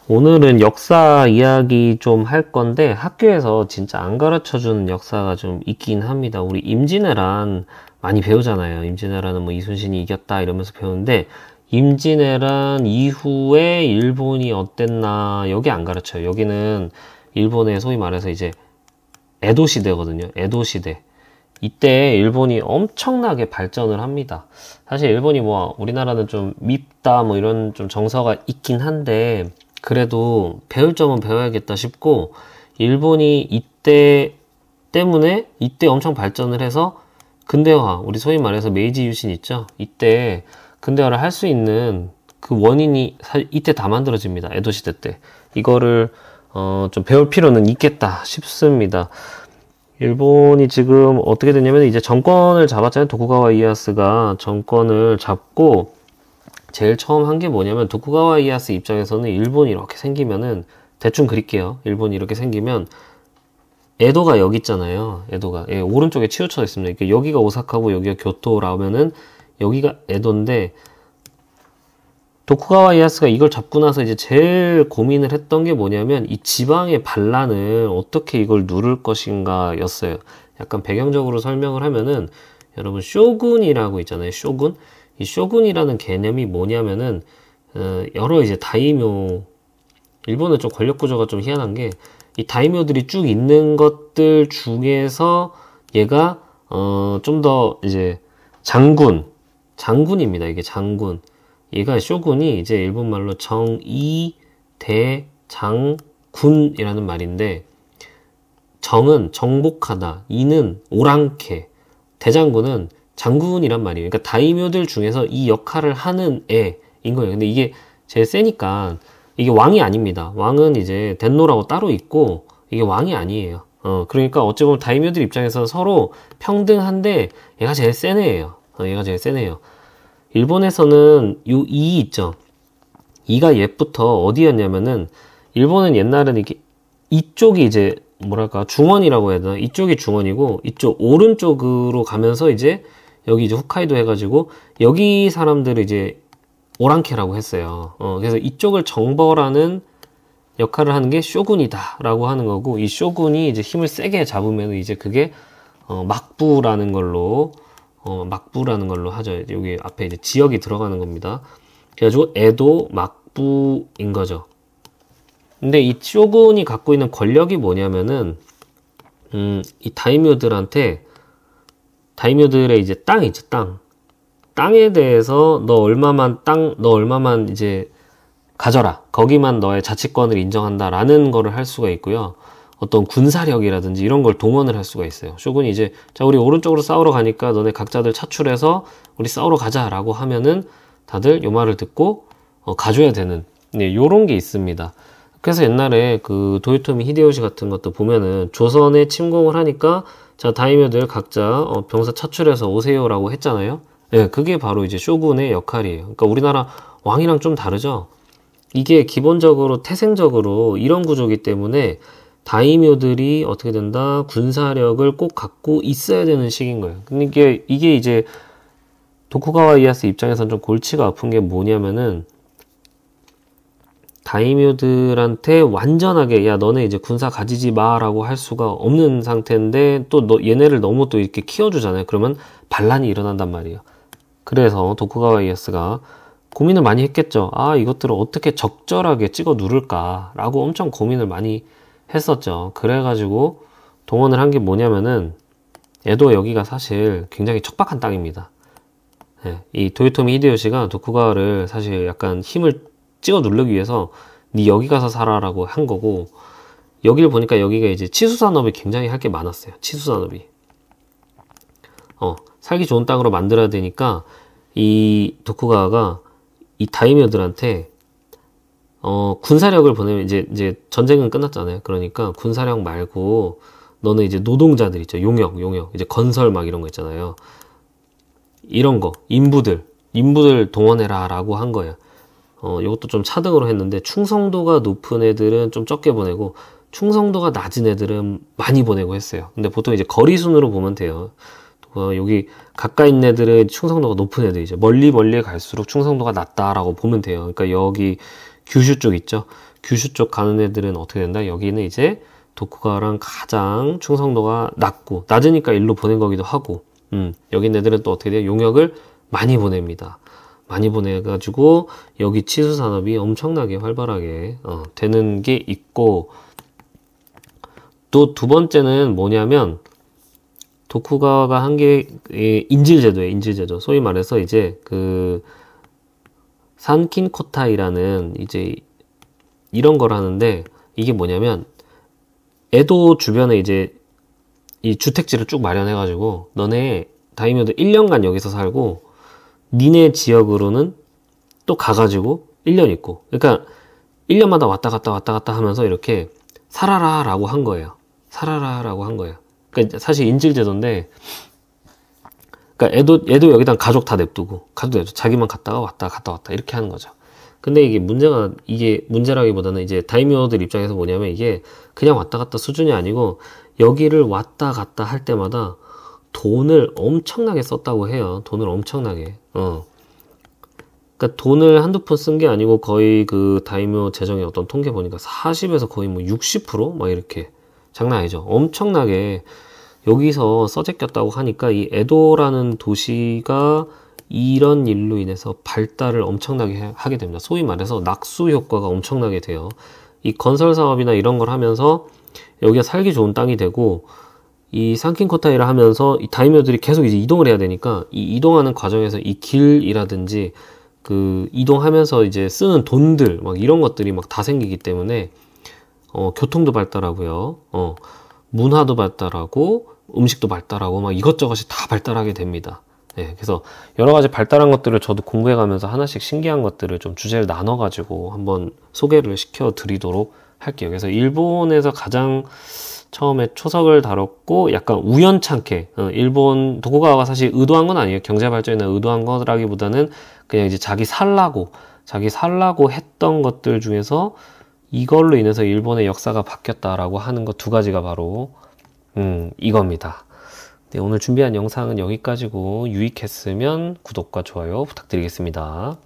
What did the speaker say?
오늘은 역사 이야기 좀 할 건데 학교에서 진짜 안 가르쳐주는 역사가 좀 있긴 합니다. 우리 임진왜란 많이 배우잖아요. 임진왜란은 뭐 이순신이 이겼다 이러면서 배우는데 임진왜란 이후에 일본이 어땠나 여기 안 가르쳐요. 여기는 일본의 소위 말해서 이제 에도 시대거든요. 에도 시대. 이때 일본이 엄청나게 발전을 합니다. 사실 일본이 뭐 우리나라는 좀 밉다 뭐 이런 좀 정서가 있긴 한데 그래도 배울 점은 배워야겠다 싶고 일본이 이때 때문에 이때 엄청 발전을 해서 근대화, 우리 소위 말해서 메이지 유신 있죠? 이때 근대화를 할 수 있는 그 원인이 이때 다 만들어집니다. 에도 시대 때. 이거를 좀 배울 필요는 있겠다 싶습니다. 일본이 지금 어떻게 됐냐면 이제 정권을 잡았잖아요. 도쿠가와 이에야스가 정권을 잡고 제일 처음 한 게 뭐냐면 도쿠가와 이에야스 입장에서는 일본이 이렇게 생기면은 대충 그릴게요. 일본이 이렇게 생기면 에도가 여기 있잖아요. 에도가 오른쪽에 치우쳐 있습니다. 그러니까 여기가 오사카고 여기가 교토라면은 여기가 에도인데 도쿠가와 이에야스가 이걸 잡고 나서 이제 제일 고민을 했던 게 뭐냐면 이 지방의 반란을 어떻게 이걸 누를 것인가 였어요. 약간 배경적으로 설명을 하면은 여러분 쇼군이라고 있잖아요. 쇼군. 이 쇼군이라는 개념이 뭐냐면은 여러 이제 다이묘, 일본은 좀 권력 구조가 좀 희한한 게 이 다이묘들이 쭉 있는 것들 중에서 얘가 좀 더 이제 장군입니다. 이게 장군. 얘가 쇼군이 이제 일본 말로 정이대장군이라는 말인데 정은 정복하다, 이는 오랑캐, 대장군은 장군이란 말이에요. 그러니까 다이묘들 중에서 이 역할을 하는 애인 거예요. 근데 이게 제일 세니까 이게 왕이 아닙니다. 왕은 이제 덴노라고 따로 있고 이게 왕이 아니에요. 그러니까 어찌 보면 다이묘들 입장에서 서로 평등한데 얘가 제일 센 애예요. 얘가 제일 센 애예요. 일본에서는 요 이 있죠. 이가 옛부터 어디였냐면은 일본은 옛날에는 이렇게 이쪽이 이제 뭐랄까 중원이라고 해야 되나? 이쪽이 중원이고 이쪽 오른쪽으로 가면서 이제 여기 이제 홋카이도 해가지고 여기 사람들을 이제 오랑캐라고 했어요. 그래서 이쪽을 정벌하는 역할을 하는 게 쇼군이다라고 하는 거고 이 쇼군이 이제 힘을 세게 잡으면 이제 그게 막부라는 걸로 하죠. 여기 앞에 이제 지역이 들어가는 겁니다. 그래가지고 에도 막부인 거죠. 근데 이 쇼군이 갖고 있는 권력이 뭐냐면은 이 다이묘들의 이제 땅 있죠. 땅에 대해서 너 얼마만 이제 가져라. 거기만 너의 자치권을 인정한다라는 거를 할 수가 있고요. 어떤 군사력이라든지 이런 걸 동원을 할 수가 있어요. 쇼군이 이제 자 우리 오른쪽으로 싸우러 가니까 너네 각자들 차출해서 우리 싸우러 가자라고 하면은 다들 요 말을 듣고 가줘야 되는 요런 게 있습니다. 그래서 옛날에 그 도요토미 히데요시 같은 것도 보면은 조선에 침공을 하니까 자 다이묘들 각자 병사 차출해서 오세요라고 했잖아요. 네, 그게 바로 이제 쇼군의 역할이에요. 그러니까 우리나라 왕이랑 좀 다르죠. 이게 기본적으로 태생적으로 이런 구조이기 때문에 다이묘들이 어떻게 된다? 군사력을 꼭 갖고 있어야 되는 식인 거예요. 근데 이게 이제 도쿠가와 이에야스 입장에서는 좀 골치가 아픈 게 뭐냐면은 다이묘들한테 완전하게 야 너네 이제 군사 가지지 마라고 할 수가 없는 상태인데 또 얘네를 너무 또 이렇게 키워주잖아요. 그러면 반란이 일어난단 말이에요. 그래서 도쿠가와 이에야스가 고민을 많이 했겠죠. 아 이것들을 어떻게 적절하게 찍어 누를까 라고 엄청 고민을 많이 했었죠. 그래가지고 동원을 한 게 뭐냐면은 에도 여기가 사실 굉장히 척박한 땅입니다. 네, 이 도요토미 히데요시가 도쿠가와를 사실 약간 힘을 찍어 누르기 위해서 니 여기 가서 살아라고 한 거고 여기를 보니까 여기가 이제 치수산업이 굉장히 할 게 많았어요. 치수산업이 살기 좋은 땅으로 만들어야 되니까 이 도쿠가와가 이 다이묘들한테 군사력을 보내면 이제 전쟁은 끝났잖아요. 그러니까 군사력 말고 너는 이제 노동자들 있죠. 용역 이제 건설 막 이런 거 있잖아요. 이런 거 인부들 동원해라 라고 한 거예요. 이것도 좀 차등으로 했는데 충성도가 높은 애들은 좀 적게 보내고 충성도가 낮은 애들은 많이 보내고 했어요. 근데 보통 이제 거리 순으로 보면 돼요. 여기 가까이 있는 애들은 충성도가 높은 애들이죠. 멀리 갈수록 충성도가 낮다라고 보면 돼요. 그러니까 여기 규슈 쪽 있죠. 규슈 쪽 가는 애들은 어떻게 된다? 여기는 이제 도쿠가와랑 가장 충성도가 낮으니까 일로 보낸 거기도 하고, 여기 애들은 또 어떻게 돼요? 용역을 많이 보냅니다. 많이 보내가지고 여기 치수 산업이 엄청나게 활발하게 되는 게 있고, 또 두 번째는 뭐냐면 도쿠가와가 한 게 인질제도예요. 인질제도. 소위 말해서 이제 그 산킨코타이라는 이제 이런 걸 하는데, 이게 뭐냐면 에도 주변에 이제 이 주택지를 쭉 마련해가지고 너네 다이묘들 1년간 여기서 살고 니네 지역으로는 또 가가지고 1년 있고, 그러니까 1년마다 왔다 갔다 하면서 이렇게 살아라 라고 한 거예요. 살아라 라고 한 거예요. 그러니까 사실 인질제도인데, 그러니까 얘도 여기다 가족 다 냅두고, 자기만 갔다가 왔다 이렇게 하는 거죠. 근데 이게 문제라기보다는 이제 다이묘들 입장에서 뭐냐면, 이게 그냥 왔다 갔다 수준이 아니고 여기를 왔다 갔다 할 때마다 돈을 엄청나게 썼다고 해요. 돈을 엄청나게. 그러니까 돈을 한두 푼 쓴 게 아니고 거의 그 다이묘 재정의 어떤 통계 보니까 40에서 거의 뭐 60% 막 이렇게, 장난 아니죠. 엄청나게 여기서 써제꼈다고 하니까 이 에도라는 도시가 이런 일로 인해서 발달을 엄청나게 하게 됩니다. 소위 말해서 낙수 효과가 엄청나게 돼요. 이 건설 사업이나 이런 걸 하면서 여기가 살기 좋은 땅이 되고, 이 산킨코타이를 하면서 이 다이묘들이 계속 이제 이동을 해야 되니까 이 이동하는 과정에서 이 길이라든지 그 이동하면서 이제 쓰는 돈들 막 이런 것들이 막 다 생기기 때문에 교통도 발달하고요. 문화도 발달하고 음식도 발달하고 막 이것저것이 다 발달하게 됩니다. 네, 그래서 여러 가지 발달한 것들을 저도 공부해가면서 하나씩 신기한 것들을 좀 주제를 나눠가지고 한번 소개를 시켜드리도록 할게요. 그래서 일본에서 가장 처음에 초석을 다뤘고, 약간 우연찮게, 일본 도쿠가와가 사실 의도한 건 아니에요. 경제 발전이나 의도한 거라기보다는 그냥 이제 자기 살라고 했던 것들 중에서 이걸로 인해서 일본의 역사가 바뀌었다라고 하는 것 두 가지가 바로 이겁니다. 네, 오늘 준비한 영상은 여기까지고, 유익했으면 구독과 좋아요 부탁드리겠습니다.